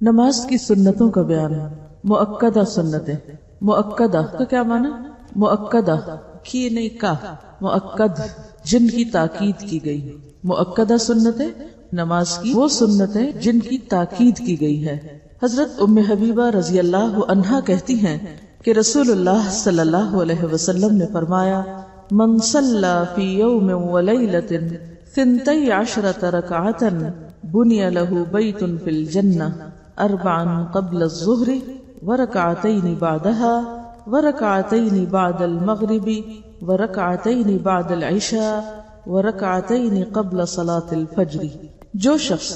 نماز کی سنتوں کا بیان. مؤکدہ سنتیں. مؤکدہ کا کیا معنی؟ مؤکدہ کی نہیں کا، مؤکد جن کی تاکید کی گئی. مؤکدہ سنتیں نماز کی وہ سنتیں جن کی تاکید کی گئی ہے. حضرت ام حبیبہ رضی اللہ عنہا کہتی ہیں کہ رسول اللہ صلی اللہ علیہ وسلم نے فرمایا: من صلی فی یوم ولیلۃ 12 رکعۃ بنی لہ بیت فی الجنہ 4 قبل الظہر ورکعتین بعدها ورکعتین بعد المغرب ورکعتین بعد العشاء ورکعتین قبل صلاۃ الفجر. جو شخص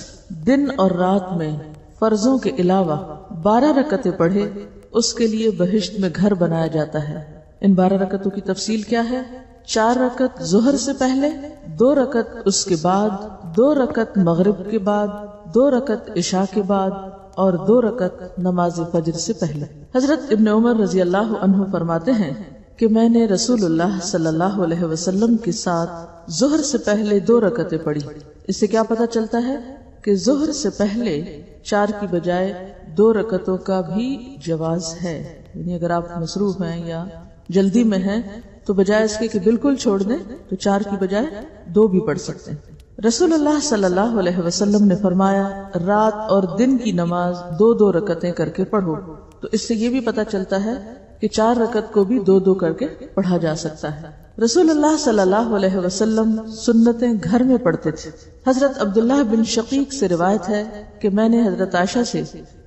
دن اور رات میں فرضوں کے علاوہ 12 رکعتیں پڑھے اس کے لیے بہشت میں گھر بنایا جاتا ہے. ان 12 رکعتوں کی تفصیل کیا ہے؟ 4 رکعت ظہر سے پہلے، 2 رکعت اس کے بعد، 2 رکعت مغرب کے بعد، 2 رکعت عشاء کے بعد اور 2 رکعت نماز فجر سے پہلے. حضرت ابن عمر رضی اللہ عنہ فرماتے ہیں کہ میں نے رسول اللہ صلی اللہ علیہ وسلم کے ساتھ ظہر سے پہلے 2 رکعتیں پڑھی. اس سے کیا پتہ چلتا ہے کہ ظہر سے پہلے 4 کی بجائے 2 رکعتوں کا بھی جواز ہے. یعنی اگر آپ مصروف ہیں یا جلدی میں ہیں تو بجائے اس کے کہ بالکل چھوڑ دیں تو 4 کی بجائے 2 بھی پڑھ سکتے ہیں. رسول اللہ صلی اللہ علیہ وسلم نے فرمایا: رات اور دن کی نماز 2 رکعتیں کر کے پڑھو. تو اس سے یہ بھی پتہ چلتا ہے کہ 4 رکعت کو بھی 2 کر کے پڑھا جا سکتا ہے. رسول اللہ صلی اللہ علیہ وسلم سنتیں گھر میں پڑھتے تھے. حضرت عبداللہ بن شقیق سے روایت ہے کہ میں نے حضرت عائشہ سے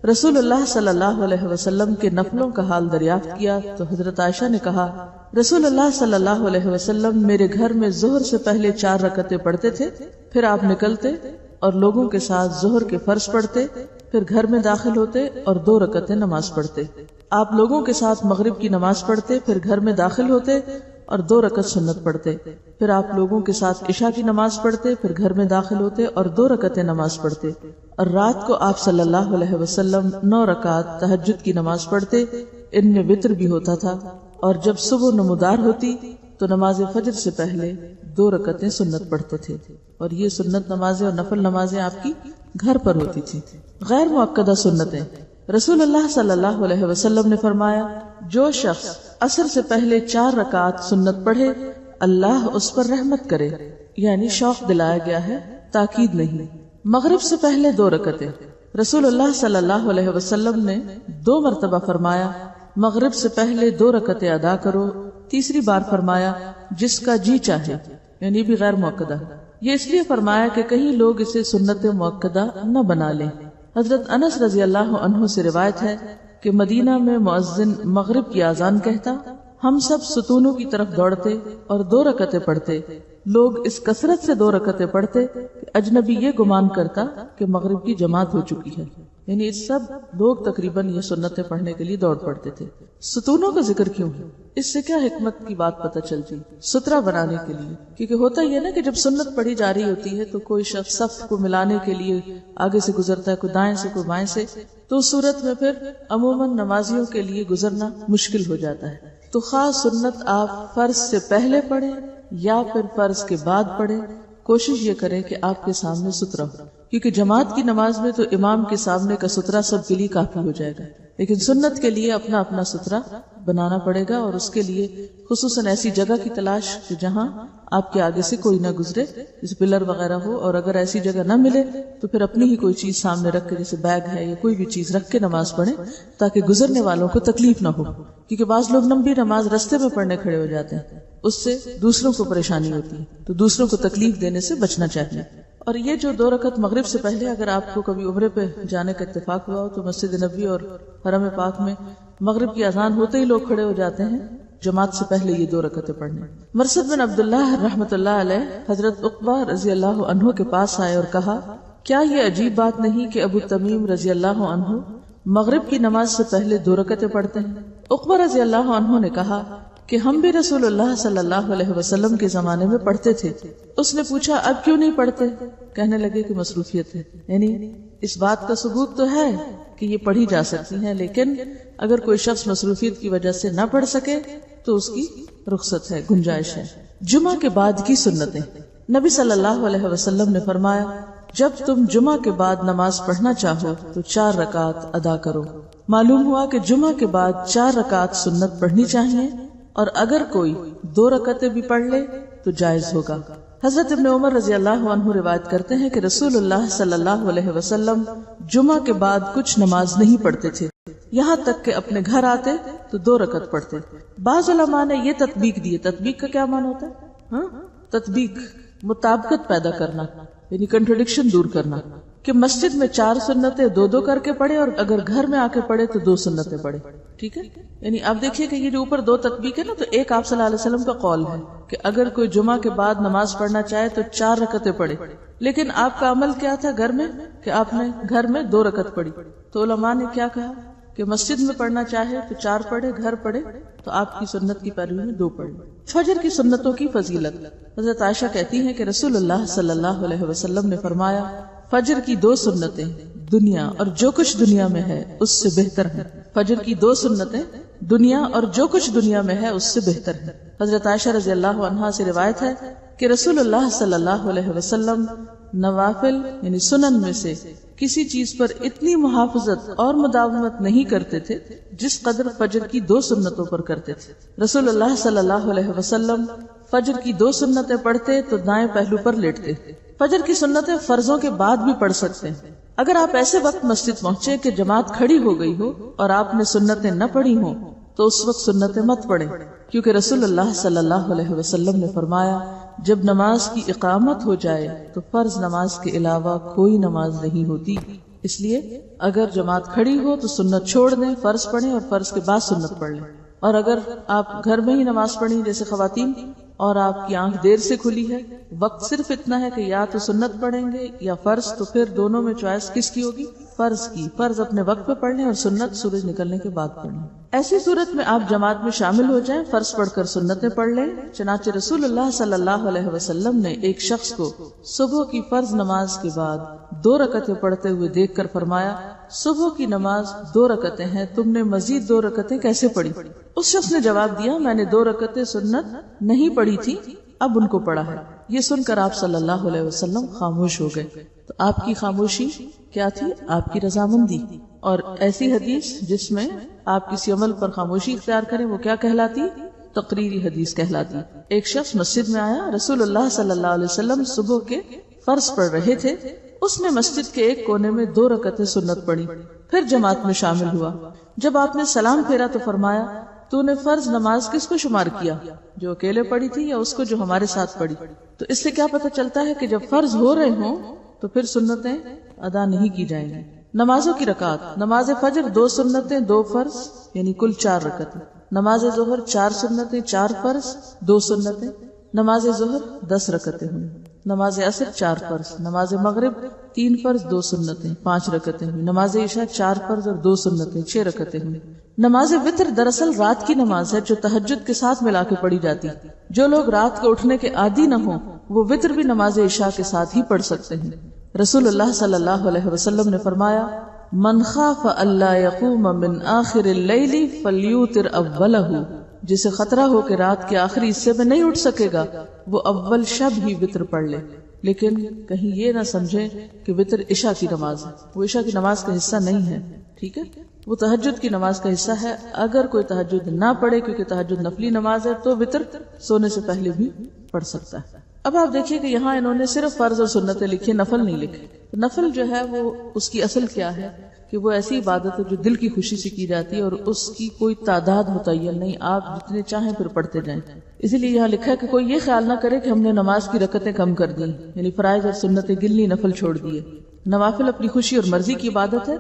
رسول اللہ صلی اللہ علیہ وسلم کے نفلوں کا حال دریافت کیا تو حضرت عائشہ نے کہا: رسول اللہ صلی اللہ علیہ وسلم میرے گھر میں ظہر سے پہلے 4 رکعتیں پڑھتے تھے، پھر آپ نکلتے اور لوگوں کے ساتھ ظہر کے فرض پڑھتے، پھر گھر میں داخل ہوتے اور 2 رکعتیں نماز پڑھتے. آپ لوگوں کے ساتھ مغرب کی نماز پڑھتے، پھر گھر میں داخل ہوتے اور 2 رکعت سنت پڑھتے، پھر آپ لوگوں کے ساتھ عشاء کی نماز پڑھتے، پھر گھر میں داخل ہوتے اور 2 رکعتیں نماز پڑھتے. اور رات کو آپ صلی اللہ علیہ وسلم 9 رکعت تہجد کی نماز پڑھتے. ان میں وتر بھی ہوتا تھا. اور جب صبح نمودار ہوتی تو نماز فجر سے پہلے 2 رکعتیں سنت پڑھتے تھے. اور یہ سنت نمازیں اور نفل نمازیں آپ کی گھر پر ہوتی تھی. غیر مؤکدہ سنتیں. رسول اللہ صلی اللہ علیہ وسلم نے فرمایا: جو شخص عصر سے پہلے 4 رکعت سنت پڑھے اللہ اس پر رحمت کرے. یعنی شوق دلایا گیا ہے، تاکید نہیں. مغرب سے پہلے 2 رکعتیں. رسول اللہ صلی اللہ علیہ وسلم نے 2 مرتبہ فرمایا: مغرب سے پہلے 2 رکعتیں ادا کرو. تیسری بار فرمایا: جس کا جی چاہے. یعنی بھی غیر مؤکدہ. یہ اس لیے فرمایا کہ کہیں لوگ اسے سنت مؤکدہ نہ بنا لیں. حضرت انس رضی اللہ عنہ سے روایت ہے کہ مدینہ میں مؤذن مغرب کی اذان کہتا، ہم سب ستونوں کی طرف دوڑتے اور 2 رکعتیں پڑھتے. لوگ اس کثرت سے 2 رکعتیں پڑھتے کہ اجنبی یہ گمان کرتا کہ مغرب کی جماعت ہو چکی ہے. یعنی سب لوگ تقریباً یہ سنتیں پڑھنے کے لیے دوڑ پڑتے تھے. ستونوں کا ذکر کیوں ہے؟ اس سے کیا حکمت کی بات پتہ چلتی؟ سترہ بنانے کے لیے. کیونکہ ہوتا یہ نا کہ جب سنت پڑھی جا رہی ہوتی ہے تو کوئی شخص صف کو ملانے کے لیے آگے سے گزرتا ہے، کوئی دائیں سے کوئی بائیں سے، تو اس صورت میں پھر عموماً نمازیوں کے لیے گزرنا مشکل ہو جاتا ہے. تو خاص سنت آپ فرض سے پہلے پڑھیں یا پھر فرض کے بعد پڑھیں، کوشش یہ کریں کہ آپ کے سامنے سترہ ہو. کیونکہ جماعت کی نماز میں تو امام کے سامنے کا سترہ سب کے لیے کافی ہو جائے گا، لیکن سنت کے لیے اپنا اپنا سترہ بنانا پڑے گا. اور اس کے لیے خصوصاً ایسی جگہ کی تلاش کہ جہاں آپ کے آگے سے کوئی نہ گزرے، جیسے پلر وغیرہ ہو. اور اگر ایسی جگہ نہ ملے تو پھر اپنی ہی کوئی چیز سامنے رکھ کے، جیسے بیگ ہے یا کوئی بھی چیز رکھ کے نماز پڑھیں تاکہ گزرنے والوں کو تکلیف نہ ہو. کیونکہ بعض لوگ لمبی نماز رستے میں پڑھنے کھڑے ہو جاتے ہیں، اس سے دوسروں کو پریشانی ہوتی ہے. تو دوسروں کو تکلیف دینے سے بچنا چاہیے. اور یہ جو 2 رکعت مغرب سے پہلے اگر آپ کو کبھی عمرے پہ جانے کا اتفاق ہوا ہو تو مسجد نبوی اور حرم پاک میں مغرب کی اذان ہوتے ہی لوگ کھڑے ہو جاتے ہیں جماعت سے پہلے یہ 2 رکعتیں پڑھنے. مرثد بن عبداللہ رحمۃ اللہ علیہ حضرت عقبہ رضی اللہ عنہ کے پاس آئے اور کہا: کیا یہ عجیب بات نہیں کہ ابو تمیم رضی اللہ عنہ مغرب کی نماز سے پہلے 2 رکعتیں پڑھتے ہیں؟ عقبہ رضی اللہ عنہ نے کہا کہ ہم بھی رسول اللہ صلی اللہ علیہ وسلم کے زمانے میں پڑھتے تھے. اس نے پوچھا: اب کیوں نہیں پڑھتے؟ کہنے لگے کہ مصروفیت ہے. یعنی اس بات کا ثبوت تو ہے کہ یہ پڑھی جا سکتی ہیں، لیکن اگر کوئی شخص مصروفیت کی وجہ سے نہ پڑھ سکے تو اس کی رخصت ہے، گنجائش ہے. جمعہ کے بعد کی سنتیں. نبی صلی اللہ علیہ وسلم نے فرمایا: جب تم جمعہ کے بعد نماز پڑھنا چاہو تو 4 رکعت ادا کرو۔ معلوم ہوا کہ جمعہ کے بعد 4 رکعت سنت پڑھنی چاہیے، اور اگر کوئی 2 رکعتیں بھی پڑھ لے تو جائز ہوگا۔ حضرت ابن عمر رضی اللہ عنہ روایت کرتے ہیں کہ رسول اللہ صلی اللہ علیہ وسلم جمعہ کے بعد کچھ نماز نہیں پڑھتے تھے، یہاں تک کہ اپنے گھر آتے تو 2 رکعت پڑھتے۔ بعض علماء نے یہ تطبیق دی۔ تطبیق کا کیا معنی ہوتا ہے؟ تطبیق مطابقت پیدا کرنا، یعنی کنٹرڈکشن دور کرنا، کہ مسجد میں 4 سنتیں 2 کر کے پڑھے، اور اگر گھر میں آ کے پڑھے تو 2 سنتیں پڑھے۔ ٹھیک ہے، یعنی آپ دیکھیے کہ یہ جو اوپر 2 تطبیق ہے نا، تو ایک آپ صلی اللہ علیہ وسلم کا قول ہے کہ اگر کوئی جمعہ کے بعد نماز پڑھنا چاہے تو 4 رکعتیں پڑھے، لیکن آپ کا عمل کیا تھا گھر میں، کہ آپ نے گھر میں 2 رکعت پڑھی۔ تو علماء نے کیا کہا کہ مسجد میں پڑھنا چاہے تو 4 پڑھے، گھر پڑھے تو آپ کی سنت کی پیروی میں 2 پڑھے۔ فجر کی سنتوں کی فضیلت، حضرت عائشہ کہتی ہیں کہ رسول اللہ صلی اللہ علیہ وسلم نے فرمایا، فجر کی 2 سنتیں دنیا اور جو کچھ دنیا میں ہے اس سے بہتر ہیں۔ فجر کی 2 سنتیں دنیا اور جو کچھ دنیا میں ہے اس سے بہتر ہیں۔ حضرت عائشہ رضی اللہ عنہا سے روایت ہے کہ رسول اللہ صلی اللہ علیہ وسلم نوافل یعنی سنن میں سے کسی چیز پر اتنی محافظت اور مداومت نہیں کرتے تھے جس قدر فجر کی 2 سنتوں پر کرتے تھے۔ رسول اللہ صلی اللہ علیہ وسلم فجر کی 2 سنتیں پڑھتے تو دائیں پہلو پر لیٹتے۔ فجر کی سنتیں فرضوں کے بعد بھی پڑھ سکتے ہیں۔ اگر آپ ایسے وقت مسجد پہنچے کہ جماعت کھڑی ہو گئی ہو اور آپ نے سنتیں نہ پڑھی ہوں تو اس وقت سنتیں مت پڑھیں، کیونکہ رسول اللہ صلی اللہ علیہ وسلم نے فرمایا، جب نماز کی اقامت ہو جائے تو فرض نماز کے علاوہ کوئی نماز نہیں ہوتی۔ اس لیے اگر جماعت کھڑی ہو تو سنت چھوڑ دیں، فرض پڑھیں اور فرض کے بعد سنت پڑھ لیں۔ اور اگر آپ گھر میں ہی نماز پڑھیں جیسے خواتین، اور آپ کی آنکھ دیر سے کھلی ہے، وقت صرف اتنا ہے کہ یا تو سنت پڑھیں گے یا فرض، تو پھر دونوں میں چوائس کس کی ہوگی؟ فرض کی۔ فرض اپنے وقت پہ پڑھ لیں اور سنت سورج نکلنے کے بعد پڑھ لیں۔ ایسی صورت میں آپ جماعت میں شامل ہو جائیں، فرض پڑھ کر سنتیں پڑھ لیں۔ چنانچہ رسول اللہ صلی اللہ علیہ وسلم نے ایک شخص کو صبح کی فرض نماز کے بعد 2 رکعتیں پڑھتے ہوئے دیکھ کر فرمایا، صبح کی نماز 2 رکعتیں ہیں، تم نے مزید 2 رکعتیں کیسے پڑھی؟ اس شخص نے جواب دیا، میں نے 2 رکعتیں سنت نہیں پڑھی تھی، اب ان کو پڑھا ہے۔ یہ سن کر آپ صلی اللہ علیہ وسلم خاموش ہو گئے۔ تو آپ کی خاموشی کیا تھی؟ آپ کی رضامندی۔ اور ایسی حدیث جس میں آپ کسی عمل پر خاموشی اختیار کریں وہ کیا کہلاتی؟ تقریری حدیث کہلاتی۔ ایک شخص مسجد میں آیا، رسول اللہ صلی اللہ علیہ وسلم صبح کے فرض پڑھ رہے تھے، اس نے مسجد کے ایک کونے میں 2 رکعتیں سنت پڑھی، پھر جماعت میں شامل ہوا۔ جب آپ نے سلام پھیرا تو فرمایا، تو نے فرض نماز کس کو شمار کیا، جو اکیلے پڑھی تھی یا اس کو جو ہمارے ساتھ پڑھی؟ تو اس سے کیا پتہ چلتا ہے کہ جب فرض ہو رہے ہوں تو پھر سنتیں ادا نہیں کی جائیں گی۔ نمازوں کی رکعات، نماز فجر 2 سنتیں 2 فرض یعنی کل 4 رکعتیں۔ نماز ظہر 4 سنتیں 4 فرض 2 سنتیں۔ نماز ظہر 10 رکعتیں ہوئی۔ نماز عصر 4 فرض۔ نماز مغرب 3 فرض 2 سنتیں 5 رکعتیں ہوئی۔ نماز عشاء 4 فرض اور 2 سنتیں 6 رکعتیں ہوئی۔ نماز وتر دراصل رات کی نماز ہے جو تہجد کے ساتھ ملا کے پڑھی جاتی۔ جو لوگ رات کو اٹھنے کے عادی نہ ہوں وہ وتر بھی نماز عشاء کے ساتھ ہی پڑھ سکتے ہیں۔ رسول اللہ صلی اللہ علیہ وسلم نے فرمایا، من خاف اللہ یقوم من آخر اللیل فلیوتر اولہ، جسے خطرہ ہو کہ رات کے آخری حصے میں نہیں اٹھ سکے گا وہ اول شب ہی وتر پڑھ لے، لیکن کہیں یہ نہ سمجھے کہ وتر عشاء کی نماز ہے، وہ عشاء کی نماز کا حصہ نہیں ہے، ٹھیک ہے، وہ تہجد کی نماز کا حصہ ہے۔ اگر کوئی تہجد نہ پڑھے کیونکہ تہجد نفلی نماز ہے تو وتر سونے سے پہلے بھی پڑھ سکتا ہے۔ اب آپ دیکھیے کہ یہاں انہوں نے صرف فرض اور سنتیں لکھی، نفل نہیں لکھے۔ نفل جو ہے وہ اس کی اصل کیا ہے کہ وہ ایسی عبادت ہے جو دل کی خوشی سے کی جاتی ہے اور اس کی کوئی تعداد متعین نہیں، آپ جتنے چاہیں پھر پڑھتے جائیں۔ اسی لیے یہاں لکھا ہے کہ کوئی یہ خیال نہ کرے کہ ہم نے نماز کی رکعتیں کم کر دی، یعنی فرائض اور سنتیں گنلی، نفل چھوڑ دیے۔ نوافل اپنی خوشی اور مرضی کی عبادت ہے۔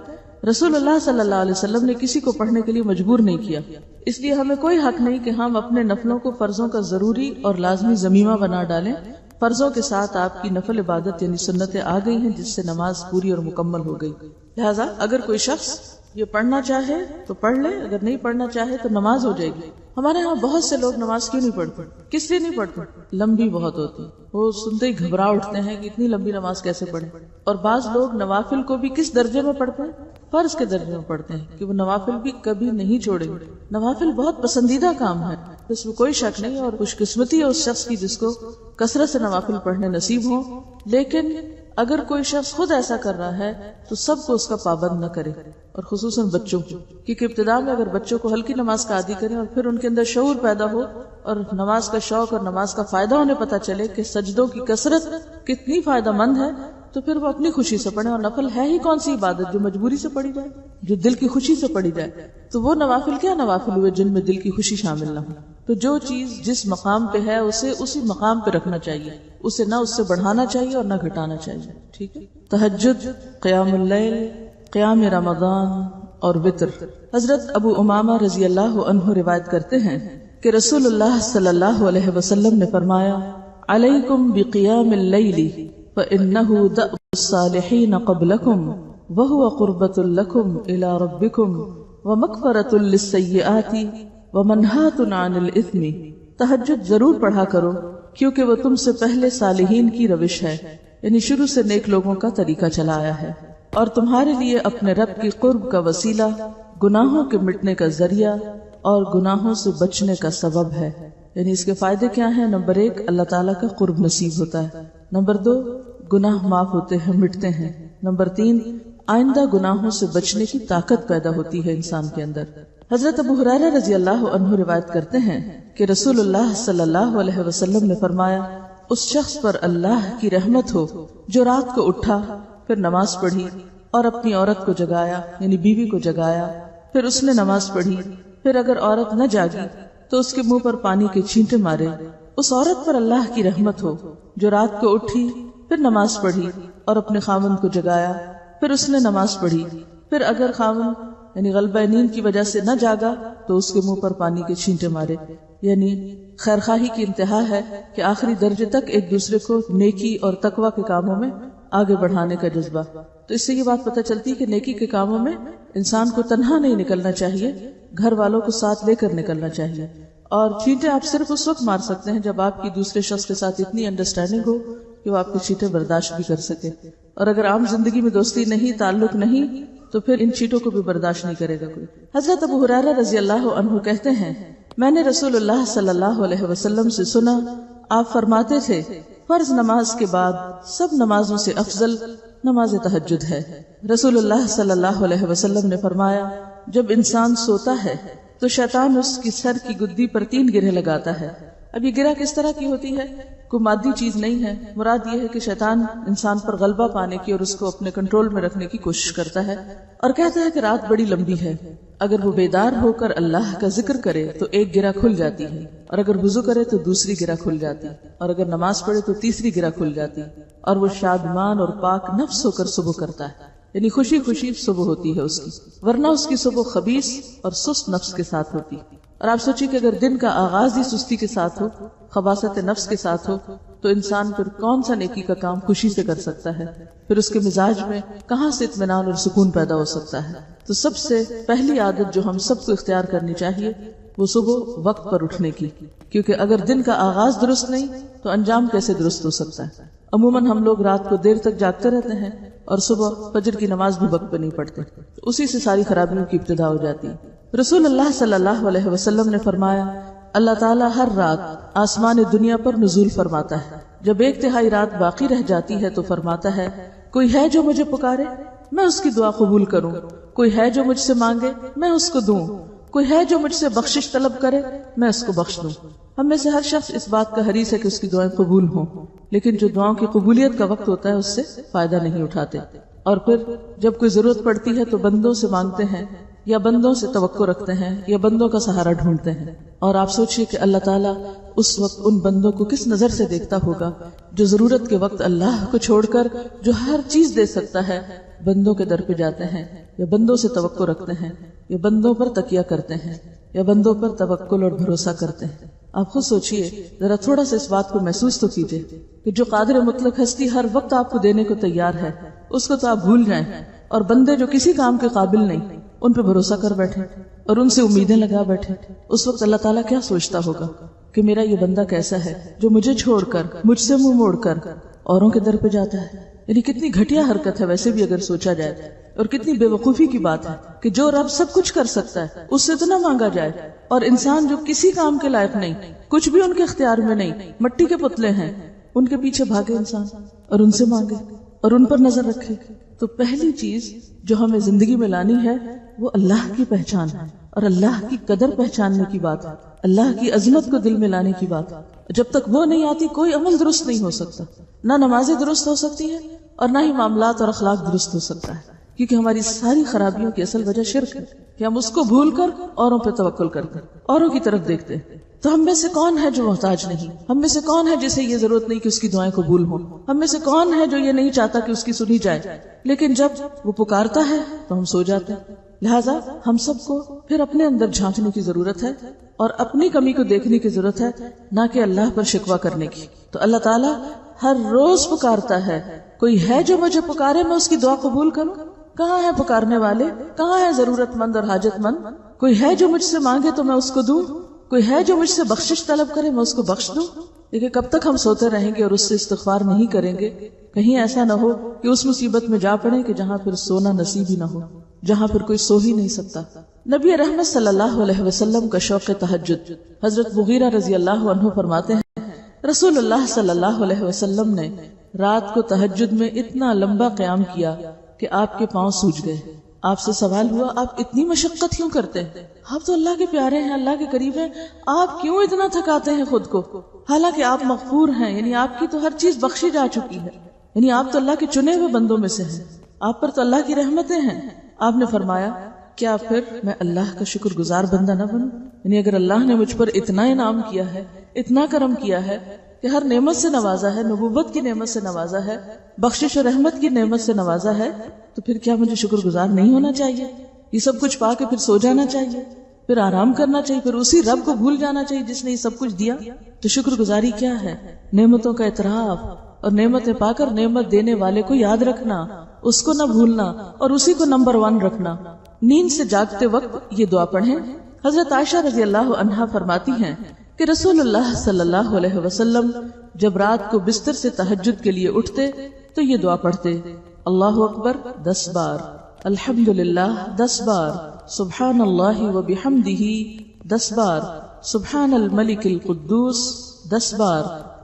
رسول اللہ صلی اللہ علیہ وسلم نے کسی کو پڑھنے کے لیے مجبور نہیں کیا، اس لیے ہمیں کوئی حق نہیں کہ ہم اپنے نفلوں کو فرضوں کا ضروری اور لازمی ضمیمہ بنا ڈالیں۔ فرضوں کے ساتھ آپ کی نفل عبادت یعنی سنتیں آ گئی ہیں جس سے نماز پوری اور مکمل ہو گئی۔ لہٰذا اگر کوئی شخص یہ پڑھنا چاہے تو پڑھ لے، اگر نہیں پڑھنا چاہے تو نماز ہو جائے گی۔ ہمارے ہاں بہت سے لوگ نماز کیوں نہیں پڑھتے؟ کس لیے نہیں پڑھتے؟ لمبی بہت ہوتی، وہ سنتے ہی گھبرا اٹھتے ہیں کہ اتنی لمبی نماز کیسے پڑھیں۔ اور بعض لوگ نوافل کو بھی کس درجے میں پڑھتے ہیں؟ فرض کے درجے میں پڑھتے ہیں کہ وہ نوافل بھی کبھی نہیں چھوڑیں گے۔ نوافل بہت پسندیدہ کام ہے، اس میں کوئی شک نہیں، اور خوش قسمتی ہے اس شخص کی جس کو کثرت سے نوافل پڑھنے نصیب ہوں، لیکن اگر کوئی شخص خود ایسا کر رہا ہے تو سب کو اس کا پابند نہ کرے، اور خصوصاً بچوں کو، کیونکہ ابتدا میں اگر بچوں کو ہلکی نماز کا عادی کریں اور پھر ان کے اندر شعور پیدا ہو اور نماز کا شوق اور نماز کا فائدہ انہیں پتہ چلے کہ سجدوں کی کثرت کتنی فائدہ مند ہے، تو پھر وہ اپنی خوشی سے پڑھیں. اور نفل ہے ہی کون سی عبادت جو مجبوری سے پڑھی جائے، جو دل کی خوشی سے پڑھی جائے؟ تو وہ نوافل کیا نوافل ہوئے جن میں دل کی خوشی شامل نہ ہو. تو جو چیز جس مقام پہ ہے اسے اسی مقام پہ رکھنا چاہیے، اسے نہ اس سے بڑھانا چاہیے اور نہ گھٹانا چاہیے. ٹھیک ہے. تہجد، قیام اللیل، قیام رمضان اور وتر. حضرت ابو امامہ رضی اللہ عنہ روایت کرتے ہیں کہ رسول اللہ صلی اللہ علیہ وسلم نے فرمایا، علیکم بقیام اللیل فإنہ دأب الصالحین قبلکم وہو قربۃ لکم الی ربکم ومغفرۃ للسیئات ومنہاۃ عن الاثم. تہجد ضرور پڑھا کرو کیونکہ وہ تم سے پہلے صالحین کی روش ہے، یعنی شروع سے نیک لوگوں کا طریقہ چلا آیا ہے، اور تمہارے لیے اپنے رب کی قرب کا وسیلہ، گناہوں کے مٹنے کا ذریعہ اور گناہوں سے بچنے کا سبب ہے. یعنی اس کے فائدے کیا ہیں؟ نمبر 1 اللہ تعالیٰ کا قرب نصیب ہوتا ہے. نمبر 2 گناہ معاف ہوتے ہیں، مٹتے ہیں. نمبر 3 آئندہ گناہوں سے بچنے کی طاقت پیدا ہوتی ہے انسان کے اندر. حضرت ابو ہریرہ رضی اللہ عنہ روایت کرتے ہیں کہ رسول اللہ صلی اللہ علیہ وسلم نے فرمایا، اس شخص پر اللہ کی رحمت ہو جو رات کو اٹھا، پھر نماز پڑھی اور اپنی عورت کو جگایا، یعنی بیوی کو جگایا، پھر اس نے نماز پڑھی، پھر اگر عورت نہ جاگی تو اس کے منہ پر پانی کے چھینٹے مارے. اس عورت پر اللہ کی رحمت ہو جو رات کو اٹھی، پھر نماز پڑھی اور اپنے خاوند کو جگایا، پھر اس نے نماز پڑھی، پھر اگر خاوند یعنی غلبہ نیند کی وجہ سے نہ جاگا تو اس کے منہ پر پانی کے چھینٹے مارے. یعنی خیرخواہی کی انتہا ہے کہ آخری درجے تک ایک دوسرے کو نیکی اور تقوی کے کاموں میں آگے بڑھانے کا جذبہ. تو اس سے یہ بات پتہ چلتی ہے کہ نیکی کے کاموں میں انسان کو تنہا نہیں نکلنا چاہیے، گھر والوں کو ساتھ لے کر نکلنا چاہیے. اور چینٹے آپ صرف اس وقت مار سکتے ہیں جب آپ کی دوسرے شخص کے ساتھ اتنی انڈرسٹینڈنگ ہو کہ وہ آپ کے چینٹے برداشت بھی کر سکے. اور اگر عام زندگی میں دوستی نہیں، تعلق نہیں، تو پھر ان چیٹوں کو بھی برداشت نہیں کرے گا کوئی. حضرت ابو ہریرہ رضی اللہ عنہ کہتے ہیں، میں نے رسول اللہ صلی اللہ علیہ وسلم سے سنا، آپ فرماتے تھے، فرض نماز کے بعد سب نمازوں سے افضل نماز تہجد ہے. رسول اللہ صلی اللہ علیہ وسلم نے فرمایا، جب انسان سوتا ہے تو شیطان اس کی سر کی گدی پر 3 گرہیں لگاتا ہے. اب یہ گرہ کس طرح کی ہوتی ہے؟ کوئی مادی چیز نہیں ہے، مراد یہ ہے کہ شیطان انسان پر غلبہ پانے کی اور اس کو اپنے کنٹرول میں رکھنے کی کوشش کرتا ہے، اور کہتا ہے کہ رات بڑی لمبی ہے. اگر وہ بیدار ہو کر اللہ کا ذکر کرے تو ایک گرہ کھل جاتی ہے، اور اگر وضو کرے تو دوسری گرہ کھل جاتی، اور اگر نماز پڑھے تو تیسری گرہ کھل جاتی، اور وہ شادمان اور پاک نفس ہو کر صبح کرتا ہے. یعنی خوشی خوشی صبح ہوتی ہے اس کی، ورنہ اس کی صبح خبیث اور سست نفس کے ساتھ ہوتی. اور آپ سوچیے کہ اگر دن کا آغاز ہی سستی کے ساتھ ہو، خباثت نفس کے ساتھ ہو، تو انسان پھر کون سا نیکی کا کام خوشی سے کر سکتا ہے؟ پھر اس کے مزاج میں کہاں سے اطمینان اور سکون پیدا ہو سکتا ہے؟ تو سب سے پہلی عادت جو ہم سب کو اختیار کرنی چاہیے وہ صبح وقت پر اٹھنے کی، کیونکہ اگر دن کا آغاز درست نہیں تو انجام کیسے درست ہو سکتا ہے؟ عموماً ہم لوگ رات کو دیر تک جاگتے رہتے ہیں اور صبح فجر کی نماز بھی وقت پہ نہیں پڑھتے، تو اسی سے ساری خرابیوں کی ابتدا ہو جاتی ہے. رسول اللہ صلی اللہ علیہ وسلم نے فرمایا، اللہ تعالیٰ ہر رات آسمان دنیا پر نزول فرماتا ہے. جب 1/3 رات باقی رہ جاتی ہے تو فرماتا ہے، کوئی ہے جو مجھے پکارے میں اس کی دعا قبول کروں، کوئی ہے جو مجھ سے مانگے میں اس کو دوں، کوئی ہے جو مجھ سے بخشش طلب کرے میں اس کو بخش دوں. ہم میں سے ہر شخص اس بات کا حریص ہے کہ اس کی دعائیں قبول ہوں، لیکن جو دعاؤں کی قبولیت کا وقت ہوتا ہے اس سے فائدہ نہیں اٹھاتے، اور پھر جب کوئی ضرورت پڑتی ہے تو بندوں سے مانگتے ہیں یا بندوں سے توقع رکھتے ہیں یا بندوں کا سہارا ڈھونڈتے ہیں. اور آپ سوچئے کہ اللہ تعالیٰ اس وقت ان بندوں کو کس نظر سے دیکھتا ہوگا جو ضرورت کے وقت اللہ کو چھوڑ کر جو ہر چیز دے سکتا ہے بندوں کے در پہ جاتے ہیں، یا بندوں سے توقع رکھتے ہیں، یا بندوں پر تکیہ کرتے ہیں، یا بندوں پر توکل اور بھروسہ کرتے ہیں. آپ خود سوچئے، ذرا تھوڑا سا اس بات کو محسوس تو کیجئے کہ جو قادر مطلق ہستی ہر وقت آپ کو دینے کو تیار ہے، اس کو تو آپ بھول جائیں، اور بندے جو کسی کام کے قابل نہیں ان پہ بھروسہ کر بیٹھے اور ان سے امیدیں لگا بیٹھے. اس وقت اللہ تعالیٰ کیا سوچتا ہوگا کہ میرا یہ بندہ کیسا ہے جو مجھے چھوڑ کر، مجھ سے منہ موڑ کر اوروں کے در پہ جاتا ہے. یعنی کتنی گھٹیا حرکت ہے ویسے بھی اگر سوچا جائے، اور کتنی بے وقوفی کی بات ہے کہ جو رب سب کچھ کر سکتا ہے اس سے تو نہ مانگا جائے، اور انسان جو کسی کام کے لائق نہیں، کچھ بھی ان کے اختیار میں نہیں، مٹی کے پتلے ہیں، ان کے پیچھے بھاگے انسان اور ان سے مانگے. اور ان پر نظر رکھے. تو پہلی چیز جو ہمیں زندگی میں لانی ہے وہ اللہ کی پہچان ہے اور اللہ کی قدر پہچاننے کی بات ہے، اللہ کی عظمت کو دل میں لانے کی بات ہے. جب تک وہ نہیں آتی کوئی عمل درست نہیں ہو سکتا، نہ نمازیں درست ہو سکتی ہیں اور نہ ہی معاملات اور اخلاق درست ہو سکتا ہے، کیونکہ ہماری ساری خرابیوں کی اصل وجہ شرک ہے کہ ہم اس کو بھول کر اوروں پہ توکل کرتے ہیں، اوروں کی طرف دیکھتے ہیں. تو ہم میں سے کون ہے جو محتاج نہیں؟ ہم میں سے کون ہے جسے یہ ضرورت نہیں کہ اس کی دعائیں قبول ہوں؟ ہم میں سے کون ہے جو یہ نہیں چاہتا کہ اس کی سنی جائے؟ لیکن جب وہ پکارتا ہے تو ہم سو جاتے ہیں. لہٰذا ہم سب کو پھر اپنے اندر جھانکنے کی ضرورت ہے اور اپنی کمی کو دیکھنے کی ضرورت ہے، نہ کہ اللہ پر شکوہ کرنے کی. تو اللہ تعالیٰ ہر روز پکارتا ہے، کوئی ہے جو مجھے پکارے میں اس کی دعا قبول کروں؟ کہاں ہے پکارنے والے؟ کہاں ہے ضرورت مند اور حاجت مند؟ کوئی ہے جو مجھ سے مانگے تو میں اس کو دوں؟ کوئی ہے جو مجھ سے بخشش طلب کرے میں اس کو بخش دوں؟ لیکن کب تک ہم سوتے رہیں گے اور اس سے استغفار نہیں کریں گے؟ کہیں ایسا نہ ہو کہ اس مصیبت میں جا پڑے کہ جہاں پھر سونا نصیب ہی نہ ہو، جہاں پھر کوئی سو ہی نہیں سکتا. نبی رحمت صلی اللہ علیہ وسلم کا شوق تہجد. حضرت مغیرہ رضی اللہ عنہ فرماتے ہیں رسول اللہ صلی اللہ علیہ وسلم نے رات کو تہجد میں اتنا لمبا قیام کیا کہ آپ کے پاؤں سوج گئے. آپ سے سوال ہوا آپ اتنی مشقت کیوں کرتے ہیں؟ آپ تو اللہ کے پیارے ہیں، اللہ کے قریب ہیں، آپ کیوں اتنا تھکاتے ہیں خود کو؟ حالانکہ آپ مغفور ہیں، یعنی آپ کی تو ہر چیز بخشی جا چکی ہے، یعنی آپ تو اللہ کے چنے ہوئے بندوں میں سے ہیں، آپ پر تو اللہ کی رحمتیں ہیں. آپ نے فرمایا کیا پھر میں اللہ کا شکر گزار بندہ نہ بنوں؟ یعنی اگر اللہ نے مجھ پر اتنا انعام کیا ہے، اتنا کرم کیا ہے کہ ہر نعمت سے نوازا ہے، نبوت کی نعمت سے نوازا ہے، بخشش و رحمت کی نعمت سے نوازا ہے، تو پھر کیا مجھے شکر گزار نہیں ہونا چاہیے؟ یہ سب کچھ پا کے پھر سو جانا چاہیے، پھر آرام کرنا چاہیے، پھر اسی رب کو بھول جانا چاہیے جس نے یہ سب کچھ دیا؟ تو شکر گزاری کیا ہے؟ نعمتوں کا اعتراف اور نعمتیں پا کر نعمت دینے والے کو یاد رکھنا، اس کو نہ بھولنا اور اسی کو نمبر 1 رکھنا. نیند سے جاگتے وقت یہ دعا پڑھیں. حضرت عائشہ رضی اللہ عنہا فرماتی ہیں کہ رسول اللہ صلی اللہ علیہ وسلم جب رات کو بستر سے تہجد کے لیے اٹھتے تو یہ دعا پڑھتے: اللہ اکبر 10 بار، الحمدللہ 10 بار، سبحان اللہ و بحمدہ 10 بار، سبحان الملک القدوس 10 بار،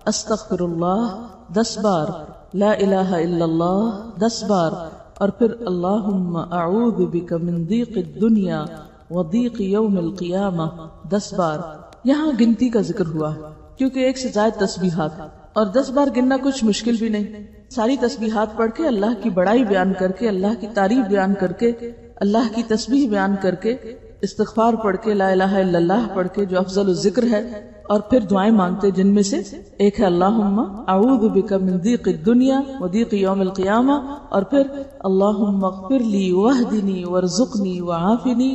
استغفر اللہ 10 بار، لا الہ الا اللہ 10 بار، اور پھر اللہم اعوذ بک من ضیق الدنیا و ضیق یوم القیامہ 10 بار. یہاں گنتی کا ذکر ہوا کیونکہ ایک سے زائد تسبیحات اور 10 بار گننا کچھ مشکل بھی نہیں. ساری تسبیحات پڑھ کے اللہ کی بڑائی بیان کر کے، اللہ کی تعریف بیان کر کے، اللہ کی تسبیح بیان کر کے، استغفار پڑھ کے، لا الہ الا اللہ پڑھ کے جو افضل الذکر ہے، اور پھر دعائیں مانگتے جن میں سے ایک ہے اللہم اعوذ بک من ضیق الدنیا و ضیق یوم القیامہ، اور پھر اللہم اغفر لی واہدنی وارزقنی وعافنی،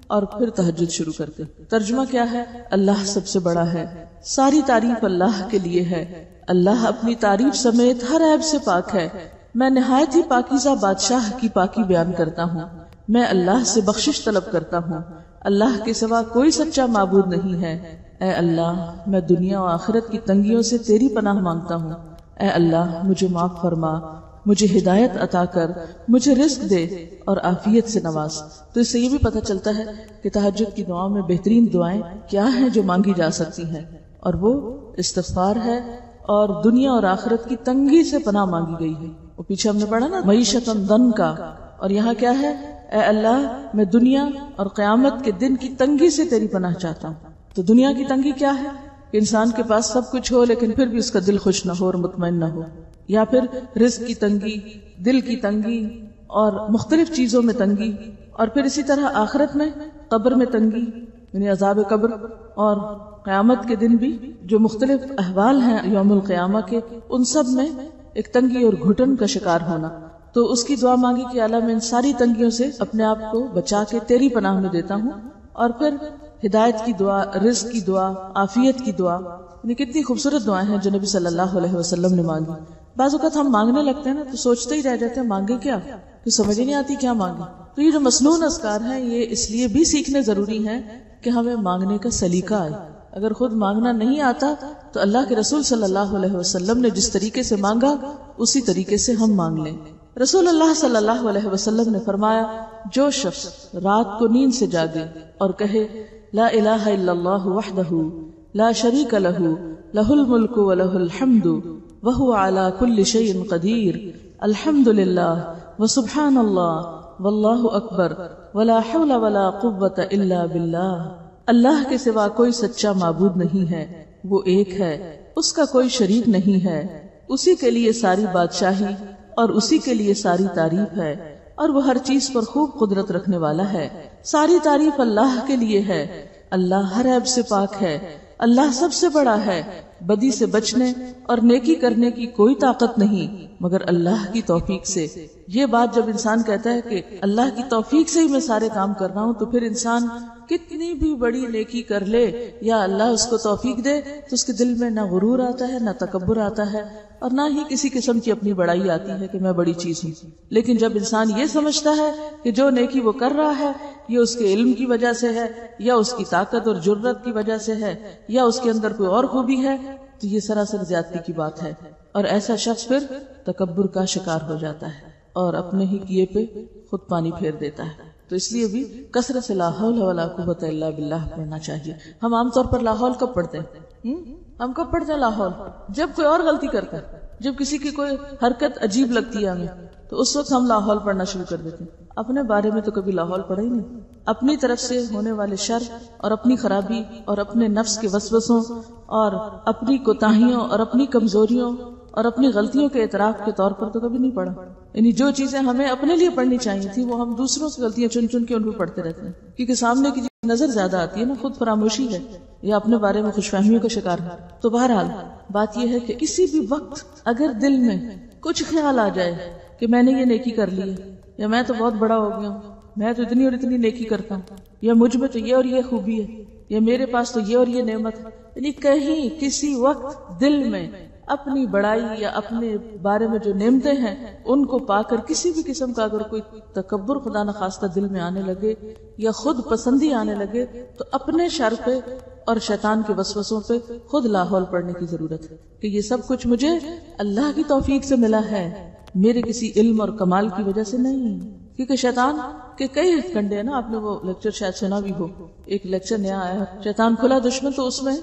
اور پھر تہجد شروع کرتے. ترجمہ کیا ہے؟ اللہ سب سے بڑا ہے، ساری تعریف اللہ کے لیے ہے، اللہ اپنی تعریف سمیت ہر عیب سے پاک ہے، میں نہایت ہی پاکیزہ بادشاہ کی پاکی بیان کرتا ہوں، میں اللہ سے بخشش طلب کرتا ہوں، اللہ کے سوا کوئی سچا معبود نہیں ہے. اے اللہ میں دنیا و آخرت کی تنگیوں سے تیری پناہ مانگتا ہوں، اے اللہ مجھے معاف فرما، مجھے ہدایت عطا کر، مجھے رزق دے اور عافیت سے نواز. تو اس سے یہ بھی پتہ چلتا ہے کہ تہجد کی دعاؤں میں بہترین دعائیں کیا ہیں جو مانگی جا سکتی ہیں، اور وہ استغفار ہے اور دنیا اور آخرت کی تنگی سے پناہ مانگی گئی ہے. وہ پیچھے ہم نے پڑھا نا معیشتاً ضنکا، اور یہاں کیا ہے؟ اے اللہ میں دنیا اور قیامت کے دن کی تنگی سے تیری پناہ چاہتا ہوں. تو دنیا کی تنگی کیا ہے؟ کہ انسان کے پاس سب کچھ ہو لیکن پھر بھی اس کا دل خوش نہ ہو اور مطمئن نہ ہو، یا پھر رزق کی تنگی، دل کی تنگی اور مختلف چیزوں میں تنگی، اور پھر اسی طرح آخرت میں قبر میں تنگی، یعنی عذاب قبر، اور قیامت کے دن بھی جو مختلف احوال ہیں یوم القیامہ کے، ان سب میں ایک تنگی اور گھٹن کا شکار ہونا. تو اس کی دعا مانگی کہ اللہ میں ان ساری تنگیوں سے اپنے آپ کو بچا کے تیری پناہ میں دیتا ہوں. اور پھر ہدایت کی دعا، رزق کی دعا، عافیت کی دعا، یعنی کتنی خوبصورت دعائیں ہیں جو نبی صلی اللہ علیہ وسلم نے مانگی. بعض اوقات ہم مانگنے لگتے ہیں نا تو سوچتے ہی رہ جاتے ہیں مانگے کیا، تو سمجھ ہی نہیں آتی کیا مانگے. تو یہ جو مسنون اذکار ہیں یہ اس لیے بھی سیکھنے ضروری ہیں کہ ہمیں مانگنے کا سلیقہ آئے. اگر خود مانگنا نہیں آتا تو اللہ کے رسول صلی اللہ علیہ وسلم نے جس طریقے سے مانگا اسی طریقے سے ہم مانگ لیں. رسول اللہ صلی اللہ علیہ وسلم نے فرمایا جو شخص رات کو نیند سے جاگے اور کہے لا الہ الا اللہ وحدہ لا شریک لہ لہ الملک و لہ الحمد وہو علی کل شیء قدیر الحمدللہ وسبحان اللہ واللہ اکبر ولا حول ولا قوت الا باللہ. اللہ کے سوا کوئی سچا معبود نہیں ہے، وہ ایک ہے، اس کا کوئی شریک نہیں ہے، اسی کے لیے ساری بادشاہی اور اسی کے لیے ساری تعریف ہے، اور وہ ہر چیز پر خوب قدرت رکھنے والا ہے. ساری تعریف اللہ کے لیے ہے، اللہ ہر عیب سے پاک ہے، اللہ سب سے بڑا ہے، بدی سے بچنے اور نیکی کرنے کی کوئی طاقت نہیں مگر اللہ کی توفیق سے. یہ بات جب انسان کہتا ہے کہ اللہ کی توفیق سے ہی میں سارے کام کر رہا ہوں، تو پھر انسان کتنی بھی بڑی نیکی کر لے یا اللہ اس کو توفیق دے تو اس کے دل میں نہ غرور آتا ہے، نہ تکبر آتا ہے، اور نہ ہی کسی قسم کی اپنی بڑائی آتی ہے کہ میں بڑی چیز ہوں. لیکن جب انسان یہ سمجھتا ہے کہ جو نیکی وہ کر رہا ہے یہ اس کے علم کی وجہ سے ہے، یا اس کی طاقت اور جرت کی وجہ سے ہے، یا اس کے اندر کوئی اور خوبی ہے، تو یہ سراسر زیادتی کی بات ہے. اور ایسا شخص پھر تکبر کا شکار ہو جاتا ہے اور اپنے ہی کیے پہ خود پانی پھیر دیتا ہے. تو اس لیے بھی کثرت سے لا حول ولا قوت الا باللہ پڑھنا چاہیے. ہم عام طور پر لا حول کب پڑھتے ہیں؟ ہم کب پڑھتے ہیں لا حول؟ جب کوئی اور غلطی کرتا ہے، جب کسی کی کوئی حرکت عجیب لگتی ہے ہمیں، تو اس وقت ہم لا حول پڑھنا شروع کر دیتے ہیں. اپنے بارے میں تو کبھی لا حول پڑھا ہی نہیں. اپنی طرف سے ہونے والے شر اور اپنی خرابی اور اپنے نفس کے وسوسوں اور اپنی کوتاہیوں اور اپنی کمزوریوں اور اپنی غلطیوں کے اعتراف کے طور پر تو کبھی نہیں پڑھا. یعنی جو چیزیں ہمیں اپنے لیے پڑھنی چاہیے تھی وہ ہم دوسروں سے غلطیاں چن چن کے ان کو پڑھتے رہتے ہیں، کیونکہ سامنے کی نظر زیادہ آتی ہے نا، خود فراموشی ہے یا اپنے بارے میں خوش فہمیوں کا شکار ہے. تو بہرحال بات یہ ہے کہ کسی بھی وقت اگر دل میں کچھ خیال آ جائے کہ میں نے یہ نیکی کر لی ہے، یا میں تو بہت بڑا ہو گیا ہوں، میں تو اتنی اور اتنی نیکی کرتا ہوں، یا مجھ میں تو یہ اور یہ خوبی ہے، یا میرے پاس تو یہ اور یہ نعمت ہے، یعنی کہیں کسی وقت دل میں اپنی بڑائی یا اپنے بارے میں جو نعمتیں ہیں ان کو پا کر کسی بھی قسم کا اگر کوئی تکبر خدا نخواستہ دل میں آنے لگے یا خود پسندی آنے لگے، تو اپنے شر پہ اور شیطان کے وسوسوں پہ خود لا حول پڑھنے کی ضرورت ہے کہ یہ سب کچھ مجھے اللہ کی توفیق سے ملا ہے، میرے کسی علم اور کمال کی وجہ سے نہیں. کیونکہ شیطان کے کئی کنڈے ہیں نا، آپ نے وہ لیکچر شاید سنا بھی ہو، ایک لیکچر نیا آیا ہے شیطان کھلا دشمن، تو اس میں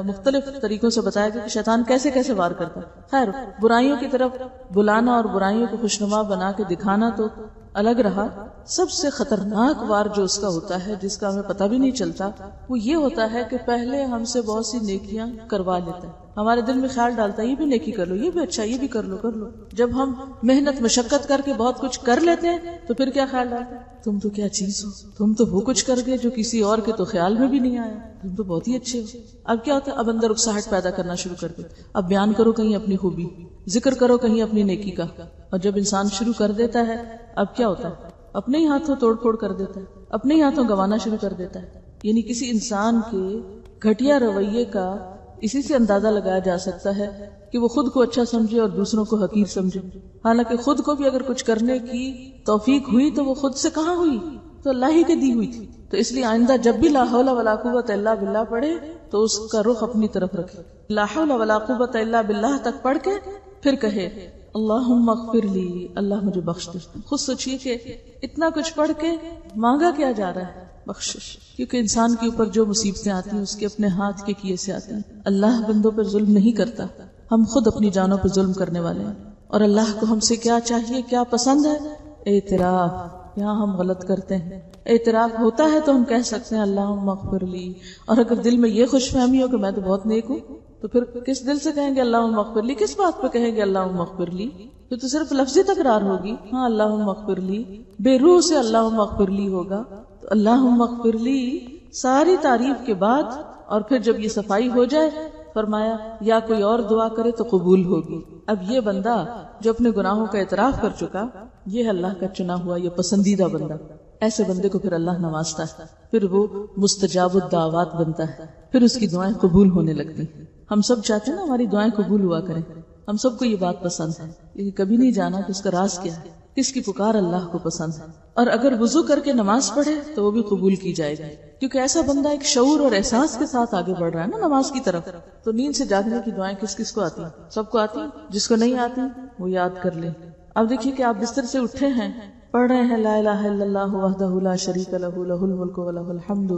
مختلف طریقوں سے بتایا گیا کہ شیطان کیسے کیسے وار کرتا ہے. خیر، برائیوں کی طرف بلانا اور برائیوں کو خوشنما بنا کے دکھانا تو الگ رہا، سب سے خطرناک وار جو اس کا ہوتا ہے، جس کا ہمیں پتہ بھی نہیں چلتا، وہ یہ ہوتا ہے کہ پہلے ہم سے بہت سی نیکیاں کروا لیتا ہے، ہمارے دل میں خیال ڈالتا ہے یہ بھی نیکی کر لو، یہ بھی اچھا، یہ بھی کر لو. جب ہم محنت مشقت کر کے بہت کچھ کر لیتے ہیں تو پھر کیا خیال ڈالتا ہے، تم تو کیا چیز ہو، تم تو وہ کچھ کر گئے جو کسی اور کے تو خیال میں بھی نہیں آیا، تم تو بہت ہی اچھے ہو. اب کیا ہوتا ہے، اب اندر اکساہٹ پیدا کرنا شروع کر دے، اب بیان کرو کہیں اپنی خوبی، ذکر کرو کہیں اپنی نیکی کا. اور جب انسان شروع کر دیتا ہے، اب کیا ہوتا ہے، اپنے ہی ہاتھوں توڑ پھوڑ کر دیتا ہے، اپنے ہی ہاتھوں گوانا شروع کر دیتا ہے. یعنی کسی انسان کے گھٹیا رویے کا اسی سے اندازہ لگایا جا سکتا ہے کہ وہ خود کو اچھا سمجھے اور دوسروں کو حقیر سمجھے. حالانکہ خود کو بھی اگر کچھ کرنے کی توفیق ہوئی تو وہ خود سے کہاں ہوئی، تو اللہ ہی کے دی ہوئی تھی. تو اس لیے آئندہ جب بھی لا حول ولا قوت الا باللہ پڑھے تو اس کا رخ اپنی طرف رکھے. لا حول ولا قوت الا باللہ تک پڑھ کے پھر کہے اللہم اغفر لی، اللہ مجھے بخش دے. خود سوچئے کہ اتنا کچھ پڑھ کے مانگا کیا جا رہا ہے، بخشش. کیونکہ انسان کے اوپر جو مصیبتیں آتی ہیں اس کے اپنے ہاتھ کے کیے سے آتی ہیں. اللہ بندوں پر ظلم نہیں کرتا، ہم خود اپنی جانوں پر ظلم کرنے والے ہیں. اور اللہ کو ہم سے کیا چاہیے، کیا پسند ہے، اعتراف. یہاں ہم غلط کرتے ہیں، اعتراف ہوتا ہے تو ہم کہہ سکتے ہیں اللہم اغفر لی. اور اگر دل میں یہ خوش فہمی ہو کہ میں تو بہت نیک ہوں، تو پھر کس دل سے کہیں گے اللہم اغفر لی، کس بات پہ کہیں گے اللہم اغفر لی؟ پھر تو صرف لفظی تکرار ہوگی، ہاں اللہم اغفر لی، بے روح سے اللہم اغفر لی ہوگا. تو اللہم اغفر لی ساری تعریف کے بعد، اور پھر جب یہ صفائی ہو جائے فرمایا یا کوئی اور دعا کرے تو قبول ہوگی. اب یہ بندہ جو اپنے گناہوں کا اعتراف کر چکا، یہ اللہ کا چنا ہوا، یہ پسندیدہ بندہ. ایسے بندے کو پھر اللہ نوازتا ہے، پھر وہ مستجاب الدعوات بنتا ہے، پھر اس کی دعائیں قبول ہونے لگتی ہیں. ہم سب چاہتے ہیں نا ہماری دعائیں قبول ہوا کریں، ہم سب کو یہ بات پسند ہے، لیکن کبھی نہیں جانا کہ اس کا راز کیا ہے، کس کی پکار اللہ کو پسند ہے. اور اگر وضو کر کے نماز پڑھے تو وہ بھی قبول کی جائے گی، کیونکہ ایسا بندہ ایک شعور اور احساس کے ساتھ آگے بڑھ رہا ہے نا نماز کی طرف. تو نیند سے جاگنے کی دعائیں کس کس کو آتی ہیں؟ سب کو آتی ہیں. جس کو نہیں آتی وہ یاد کر لے. اب دیکھیے کہ آپ بستر سے اٹھے ہیں، پڑھ رہے ہیں لا الہ الا اللہ وحدہ لا شریک لہ لہ الملک ولہ الحمد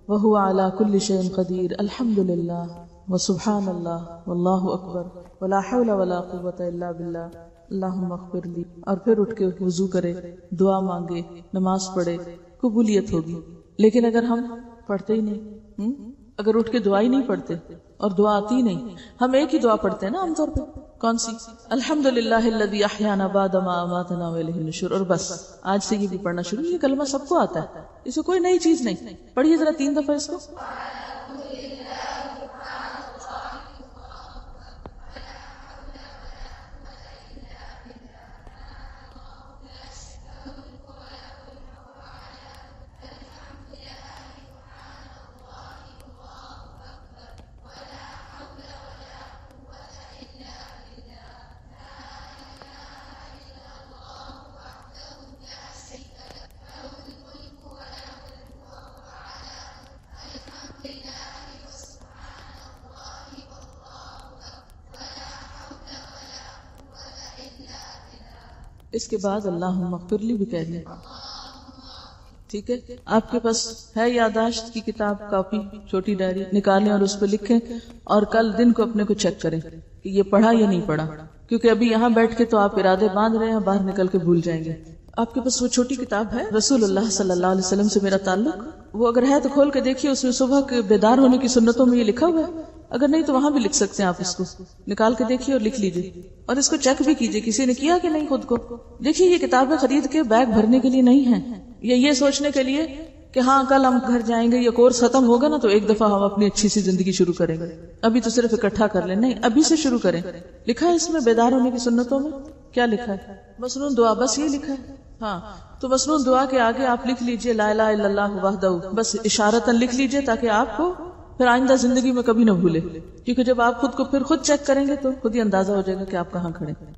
وہو علی کل شیء قدیر الحمدللہ وسبحان اللہ واللہ اکبر ولا حول ولا قوت الا باللہ اللہم اغفر لی، اور پھر اٹھ کے وضو کرے، دعا مانگے، نماز پڑھے، قبولیت ہوگی۔ لیکن اگر ہم پڑھتے ہی نہیں، اگر اٹھ کے دعا ہی نہیں پڑھتے اور دعا آتی ہی نہیں، ہم ایک ہی دعا پڑھتے ہیں نا عام طور پہ، کون سی؟ الحمدللہ الذی احیانا بعد ما اماتنا والیہ النشور، اور بس آج سے یہ بھی پڑھنا شروع۔ یہ کلمہ سب کو آتا ہے، اس میں کوئی نئی چیز نہیں۔ پڑھیے ذرا 3 دفعہ اس کو۔ اس کے بعد اللہم اغفر لی بھی کہہ دیں۔ ٹھیک ہے، آپ کے پاس ہے یادداشت کی کتاب، کاپی، چھوٹی ڈائری، نکالیں اور اس پہ لکھیں، اور کل دن کو اپنے کو چیک کریں کہ یہ پڑھا یا نہیں پڑھا، کیونکہ ابھی یہاں بیٹھ کے تو آپ ارادے باندھ رہے ہیں، باہر نکل کے بھول جائیں گے۔ آپ کے پاس وہ چھوٹی کتاب ہے رسول اللہ صلی اللہ علیہ وسلم سے میرا تعلق، وہ اگر ہے تو کھول کے دیکھیے، اس میں صبح کے بیدار ہونے کی سنتوں میں یہ لکھا ہوا ہے، اگر نہیں تو وہاں بھی لکھ سکتے ہیں، آپ اس کو نکال کے دیکھیے اور لکھ لیجیے، اور اس کو چیک بھی کیجیے کسی نے کیا کہ نہیں خود کو۔ دیکھیے یہ کتابیں خرید کے بیگ بھرنے کے لیے نہیں ہیں، یہ سوچنے کے لیے کہ ہاں کل ہم گھر جائیں گے، یہ کورس ختم ہوگا نا تو ایک دفعہ ہم اپنی اچھی سی زندگی شروع کریں گے، ابھی تو صرف اکٹھا کر لیں، نہیں ابھی سے شروع کریں۔ لکھا ہے اس میں بیدار ہونے کی سنتوں میں کیا لکھا ہے؟ مسنون دعا، بس یہ لکھا ہے۔ ہاں تو مسنون دعا کے آگے آپ لکھ لیجئے لا الہ الا اللہ وحدہ، بس اشارتاً لکھ لیجئے تاکہ آپ کو پھر آئندہ زندگی میں کبھی نہ بھولے، کیونکہ جب آپ خود کو پھر خود چیک کریں گے تو خود ہی اندازہ ہو جائے گا کہ آپ کہاں کھڑے ہیں۔